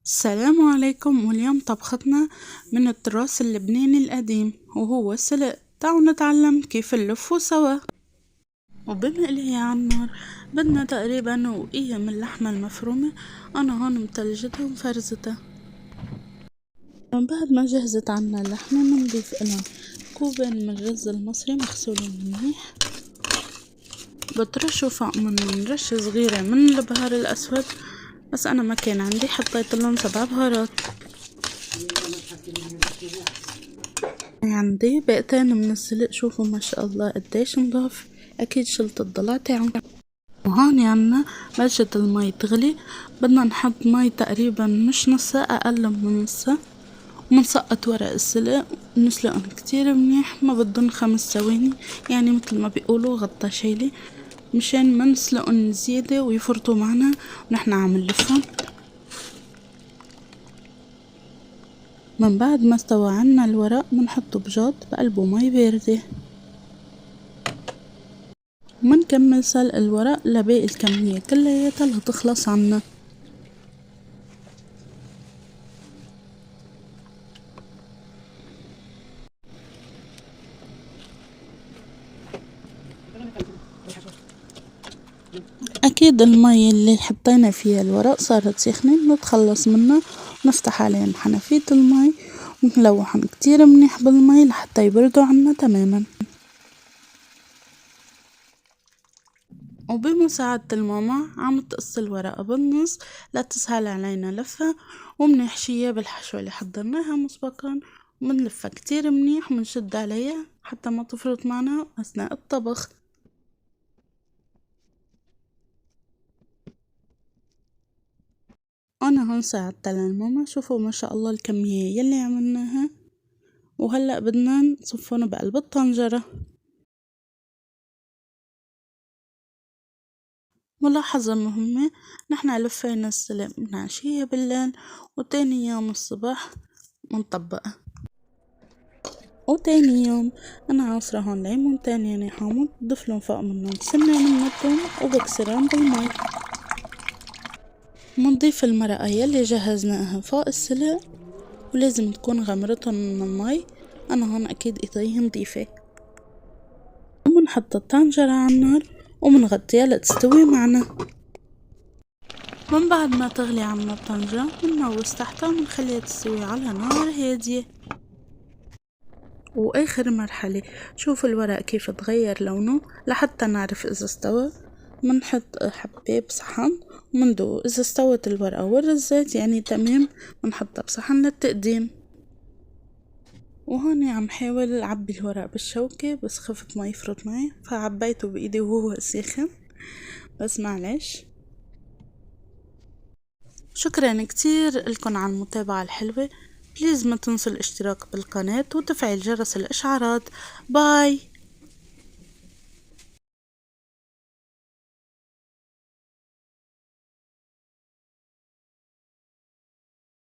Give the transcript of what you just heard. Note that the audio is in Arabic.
السلام عليكم، واليوم طبختنا من التراث اللبناني القديم وهو السلق. تعالوا نتعلم كيف نلفه سوا. وبنقليها على النار بدنا تقريبا وقية من اللحمة المفرومة. أنا هون متلجتها ومفرزتها. من بعد ما جهزت عنا اللحمة بنضيف لها كوبين من الرز المصري مغسول منيح، بترشوا فوق من رشة صغيرة من البهار الأسود، بس أنا ما كان عندي، حطيت لهم 7 بهارات. عندي بقتين من السلق، شوفوا ما شاء الله قديش نضاف، اكيد شلت الضلع تاعهم. وهون عنا بلشت المي تغلي، بدنا نحط مي تقريبا مش نص ساعة، اقل من نص ساعة، ومنسقط ورق السلق نسلقهم كتير منيح، ما بدهم 5 ثواني، يعني مثل ما بيقولوا غطا شيلي، مشان ما نسلقن زيادة ويفرطوا معنا ونحن عم نلفهم. من بعد ما استوى عنا الورق بنحطه بجاط بقلبه مي باردة، ومنكمل سلق الورق لباقي الكمية كلياتها لتخلص عنا. أكيد المي اللي حطينا فيها الورق صارت سخنة، نتخلص منها ونفتح عليهم حنفية المي ونلوحن كتير منيح بالمي لحتى يبردوا عنا تماما. وبمساعدة الماما عم تقص الورقة بالنص لتسهل علينا لفها، ومنحشيها بالحشوة اللي حضرناها مسبقا، ومنلفها كتير منيح ومنشد عليها حتى ما تفرط معنا أثناء الطبخ. أنا هون ساعدت للماما، شوفوا ما شاء الله الكمية يلي عملناها، وهلأ بدنا نصفن بقلب الطنجرة. ملاحظة مهمة، نحنا لفينا السلق من عشية بالليل وتاني يوم الصبح منطبقها، وتاني يوم أنا عصرة هون ليمون تاني حامض، ضفلن فوق منهم سنة من الثوم وبكسرهم بالمي. منضيف المرقة يلي جهزناها فوق السلق، ولازم تكون غمرتهم من المي، أنا هون أكيد إيدي نضيفة. ومنحط الطنجرة على النار ومنغطيها لتستوي معنا. من بعد ما تغلي عنا الطنجرة منوس تحتها ومنخليها تستوي على نار هادية. واخر مرحلة، شوف الورق كيف تغير لونه لحتى نعرف اذا استوى، منحط حبة بصحن ومندوق اذا استوت الورقة والرزات يعني تمام، منحطها بصحن للتقديم. وهون عم حاول اعبي الورق بالشوكة، بس خفت ما يفرط معي فعبيته بايدي وهو ساخن، بس معلش. شكرا كتير لكم على المتابعة الحلوة، بليز ما تنسوا الاشتراك بالقناة وتفعيل جرس الاشعارات. باي.